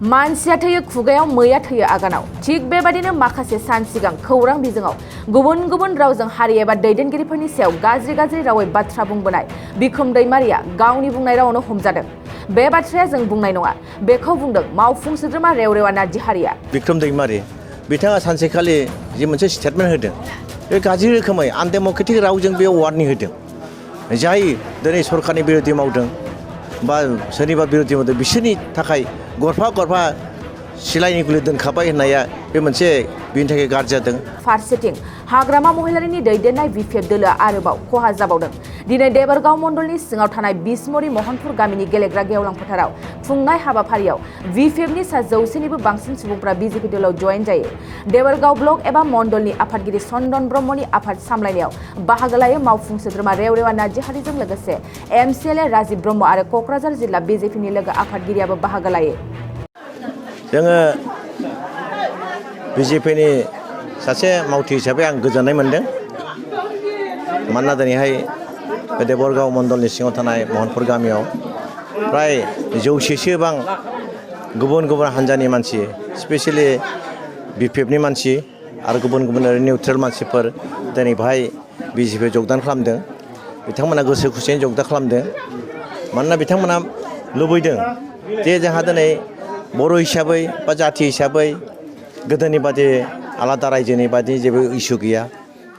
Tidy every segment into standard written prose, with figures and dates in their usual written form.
मानसिया थैयो खुगायाव मैया थैयो आगानाव थिग बेबादिनो माखासे सान सिगां खौरां बिजोङाव गुबुन गुबुन रावजों हारि एबा दैदेनगिरिफोरनि सायाव गाज्रि रावै बाथ्रा बुंबोनाय बिक्रम दैमारिया गावनि बुंनाय रावनो हमजादों। बे बाथ्राया जों बुंनाय नङा, बेखौ बुंदों मावफुं सोद्रोमा रेवरेवा नार्जिहारिया। बिक्रम दैमारि बिथाङा सानसेखालि जि मोनसे स्टेटमेन्ट होदों, बे गाज्रि रोखोमै आनडेम'क्रेटिक रावजों बे वार्निं होदों। जाय दिनै सरकारनि बिरोधि मावदों बा सोरनिबा बिरोधि मावदों बिसोरनि थाखाय गरफा सिलाइनि गुलि दोनखाबाय होननाया बे मोनसे बिनि थाखाय गाज्रि जादों। फारसेथिं हाग्रामा महिलारिनि दैदेननाय बिपिएफ दोलोआ आरोबाव खहा जाबावदों। दिनै देबरगाव मण्डलनि सिङाव थानाय बिसमुरि महनपुर गामिनि गेलेग्रा गेवलां फोथाराव खुंनाय हाबाफारियाव बिपिएफनि सा 100निबो बांसिन सुबुंफ्रा बिजेपि दोलोआव जयेन जायो। देबरगाव ब्लक एबा मण्डलनि आफादगिरि चन्दन ब्रह्मनि आफाद सामलायनायाव बाहागो लायो मावफुं सोद्रोमा रेवरेवा नार्जिहारिजों लोगोसे एमसिएलए राजिब ब्रह्म आरो क'क्राझार जिल्ला बिजेपिनि लोगो आफादगिरियाबो बाहागो लायो। जोङो बिजेपिनि सासे मावथि हिसाबै आं गोजोननाय मोन्दों। मानोना दिनैहाय देबरगाव मण्डलनि सिङाव थानाय महनपुर गामियाव प्राय 100सेसोबां गुबुन हान्जानि मानसि, स्पेसियेलि बिपिएफनि मानसि आरो गुबुन निउट्रेल मानसिफोर दिनै बेहाय बिजेपिआव जगदान खालामदों। बिथांमोना गोसो खुसियै जगदान खालामदों। मानोना बिथांमोना लुबैदों जे जोंहा दिनै बर' हिसाबै बा जाथि हिसाबै गोदोनि बादि आलादा रायजोनि बादि जेबो इसु गैया।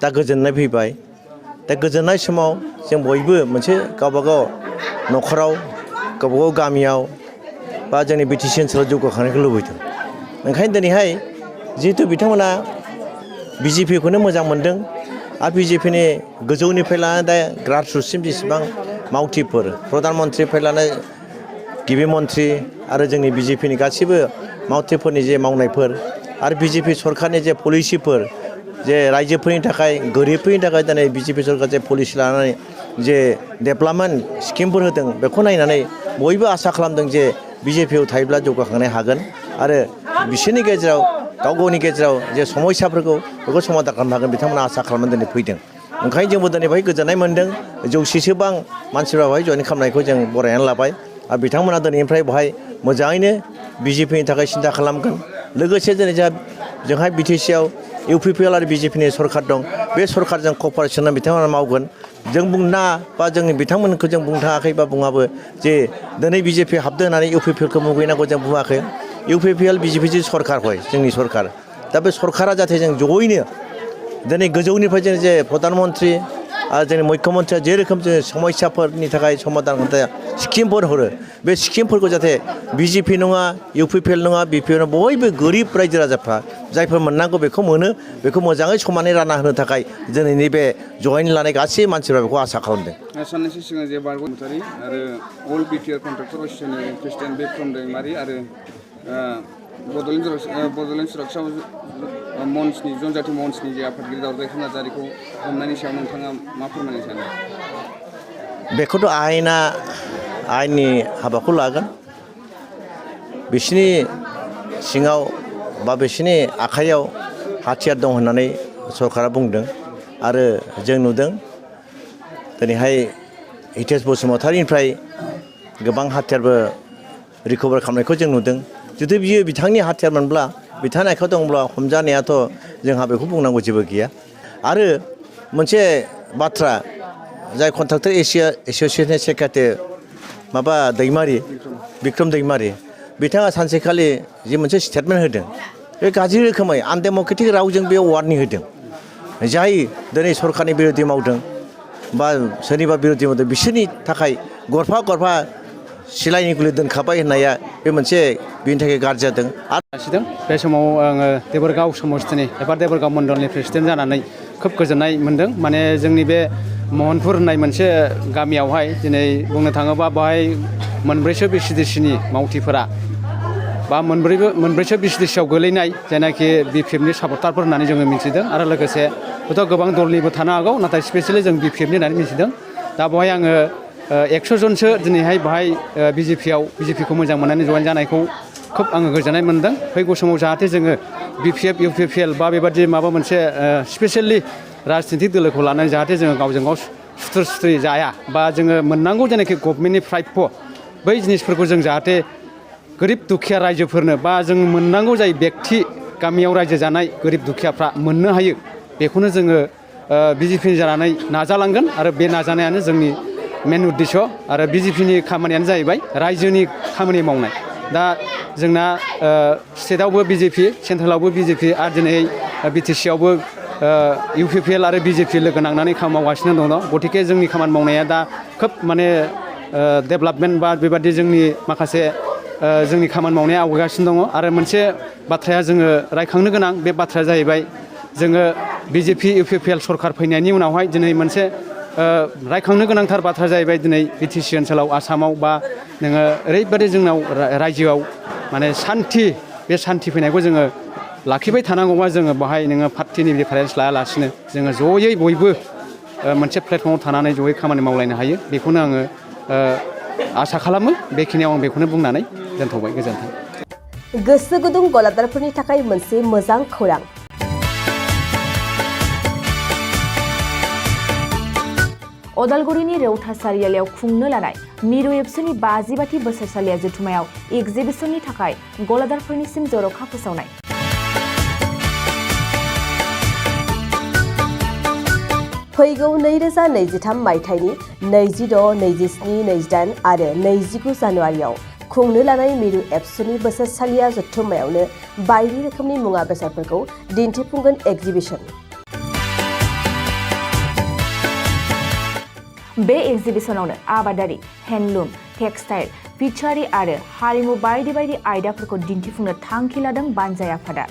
दा गोजोननाय फैबाय। दा गोजोननाय समाव जों बयबो मोनसे गावबागाव न'खराव गावबागाव गामियाव बा जोंनि बिटिसि ओनसोलाव जौगाखांनायखौ लुबैदों। ओंखायनो दिनैहाय जिहेथु बिथांमोना बिजेपिखौनो मोजां मोनदों आरो बिजेपिनि गोजौनिफ्राय लानानै दा ग्रासरुटसिम जेसेबां मावथिफोर प्रधान मन्त्रिनिफ्राय लानानै गिबि मन्त्रि आरो जोंनि बिजेपिनि गासैबो मावथिफोरनि जे मावनायफोर आरो बिजेपि सरकारनि जे पलिसिफोर जे रायजोफोरनि थाखाय गोरिबफोरनि थाखाय दिनै बिजेपि सरकार जे पलिसि लानानै जे डेभेलपमेन्ट स्किमफोर होदों बेखौ नायनानै बयबो आसा खालामदों जे बिजेपिआव थायोब्ला जौगाखांनो हागोन आरो बिसोरनि गेजेराव गावनि गेजेराव जे समस्याफोरखौ बेखौ समाधान खालामनो हागोन बिथांमोना आसा खालामनानै दिनै फैदों। ओंखायनो जोंबो दिनै बेहाय गोजोननाय मोन्दों। 100सेसोबां मानसिफ्रा बेहाय जयेन खालामनायखौ जों बरायनानै लाबाय आरो बिथांमोना दिनैनिफ्राय बेहाय मोजाङैनो बिजेपिनि थाखाय सिन्था खालामगोन। लोगोसे दिनै जोंहा बिटिसिआव इउपिपिएल आरो बिजेपिनि सरकार दं। बे सरकारजों क'पारेसनाव बिथांमोना मावगोन। जों बुंनो नाङा बा जोंनि बिथांमोनखौ जों बुंनो थाङाखै बा बुङाबो जे दिनै बिजेपि हाबदों होननानै इउपिपिएलखौ मुगैनांगौ जों बुङाखै। इउपिपिएल बिजेपि सरकार हय जोंनि सरकार। दा बे सरकारा जाहाथे जों जयैनो दिनै गोजौनिफ्राय जों जे प्रधान मन्त्रि आरो जोंनि मुख्यमन्त्रिया जे रोखोम जों समस्याफोरनि थाखाय समाधान स्किमफोर हरो बे स्किमफोरखौ जाहाथे बिजेपि नङा इउपिपिएल नङा बिपिएल बयबो गोरिब रायजो राजाफ्रा जायफोर मोननांगौ बेखौ मोनो बेखौ मोजाङै समानै रानना होनो थाखाय दिनैनि बे जयेन लानाय गासै मानसिफ्रा बेखौ आसा खालामदों। साननैसो सिगां जे बारग' बसुमतारी आरो अल बिटिआर कन्ट्रेक्टर एस'सिएशननि प्रेसिडेन्ट बिक्रम दैमारि आरो बड'लेण्ड सुरक्षा मन्चनि जनजाति मन्चनि जे आफादगिरि दावरजाय नार्जारिखौ हमनायनि सायाव नोंथाङा मा फोरमायनो सानो? बेखौथ' आयेननि हाबाखौ लागोन। बिसोरनि सिङाव बा बिसोरनि आखाइयाव हाथियार दं होननानै सरकारा बुंदों आरो जों नुदों दिनैहाय हितेश बसुमतारीनिफ्राय गोबां हाथियारबो रिकभार खालामनायखौ जों नुदों। जुदि बियो बिथांनि हाथियारमोनब्ला बिथांनि आखाइयाव दंब्ला हमजानायाथ' जोंहा बेखौ बुंनांगौ जेबो गैया। आरो मोनसे बाथ्रा जाय कन्ट्राक्टर एस'सिएशननि सेक्रेटारि बिक्रम दैमारि बिथाङा सानसेखालि जि मोनसे स्टेटमेन्ट होदों, बे गाज्रि रोखोमै आनडेम'क्रेटिक रावजों बे वार्निं होदों। जाय दिनै सरकारनि बिरोधि मावदों बा सोरनिबा बिरोधि मावदों बिसोरनि थाखाय गरफा सिलाइनि गुलि दोनखाबाय होननाया बे मोनसे बिनि थाखाय गाज्रि जादों। बे समाव आङो देबरगाव समस्तिनि एबा देबरगाव मण्डलनि प्रेसिडेन्ट जानानै खोब गोजोननाय मोन्दों। माने जोंनि बे महनपुर होननाय मोनसे गामियावहाय दिनै बुंनो थाङोबा बेवहाय मोनब्रैसो बिसिडिसिनि मावथिफोरा बा मोनब्रैसो बिसिडिसिआव गोलैनाय जायनाखि बिपिएफनि सापर्टारफोर होननानै जोङो मिथिदों आरो लोगोसे हयथ' गोबां दलनिबो थानो हागौ नाथाय स्पेसियेलि जों बिपिएफनि होननानै मिथिदों। दा बेवहाय आङो 100 जनसो दिनैहाय बेहाय बिजेपिखौ मोजां मोननानै जयेन जानायखौ खोब आङो गोजोननाय मोन्दों। फैगौ समाव जाहाथे जोङो बिपिएफ इउपिपिएल बा बेबादि माबा मोनसे स्पेसियेलि राजनितिक दोलोखौ लानानै जाहाथे जोङो गावजों गाव सुथुर जाया बा जोङो मोननांगौ जेनाखि गभर्नमेन्टनि प्राप्य बै जिनिसफोरखौ जों जाहाथे गोरिब दुखिया रायजोफोरनो बा जों मोननांगौ जाय बेक्ति गामियाव रायजो जानाय गोरिब दुखियाफ्रा मोननो हायो बेखौनो जोङो बिजेपिनि जानानै नाजालांगोन आरो बे नाजानायानो जोंनि मेन उद्देश्य आरो बिजेपिनि खामानियानो जाहैबाय रायजोनि खामानि मावनाय दा जोंना स्टेटआवबो बिजेपि सेन्ट्रेलावबो बिजेपि आरो दिनै बिटिसिआवबो इउपिपिएल आरो बिजेपि लोगो नांनानै खामानि मावगासिनो दङ गतिके जोंनि खामानि मावनाया दा खोब माने डेभेलपमेन्ट बा बेबादि जोंनि माखासे जोंनि खामानि मावनाया आवगायगासिनो दङ आरो मोनसे बाथ्राया जोङो रायखांनो गोनां बे बाथ्राया जाहैबाय जोङो बिजेपि इउपिपिएल सरकार फैनायनि उनावहाय दिनै मोनसे रायखांनो गोनांथार बाथ्रा जाहैबाय दिनै बिटिसि ओनसोलाव आसामाव बा नोङो ओरैबादि जोंनाव रायजोआव माने सान्थि बे सान्थि फैनायखौ जोङो लाखिबाय थानांगौबा जोङो बाहाय नोङो पार्टिनि डिफारेन्स लायालासिनो जोङो जयै बयबो मोनसे प्लेटफर्माव थानानै जयै खामानि मावलायनो हायो बेखौनो आङो आसा खालामो बेखिनियाव आं बेखौनो बुंनानै दोनथ'बाय गोजोन्थों। गोसो गुदुं गलादारफोरनि थाखाय मोनसे मोजां खौरां अदालगुरिनि रौता सारियालियाव खुंनो लानाय मिरु एबसुनि 50 बोसोरसालिया जथुमायाव एक्जिबिसननि थाखाय गलादारफोरनिसिम जर'खा फोसावनाय फैगौ 2023 मायथाइनि 26, 27, 28 आरो 29 जानुवारियाव खुंनो लानाय मिरु एबसुनि बोसोरसालिया जथुमायावनो बायदि रोखोमनि मुवा बेसादफोरखौ दिन्थिफुंगोन एक्जिबिसन बे एक्जिबिसनावनो आबादारि हेन्डलुम टेक्सटाइल फिचारि आरो हारिमु बायदि बायदि आयदाफोरखौ दिन्थिफुंनो थांखि लादों बानजाय आफादा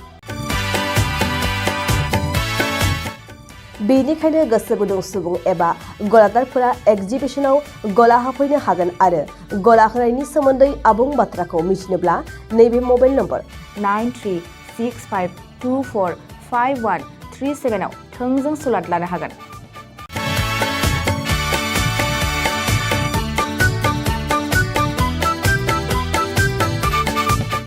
बेनिखायनो गोसो गुदुं सुबुं एबा गलादारफोरा एक्जिबिसनाव गला होफैनो हागोन आरो गला होनायनि सोमोन्दै आबुं बाथ्राखौ मिथिनोब्ला नैबे मबाइल नम्बर 9365245137 आव थोंजों सुलाद लानो हागोन।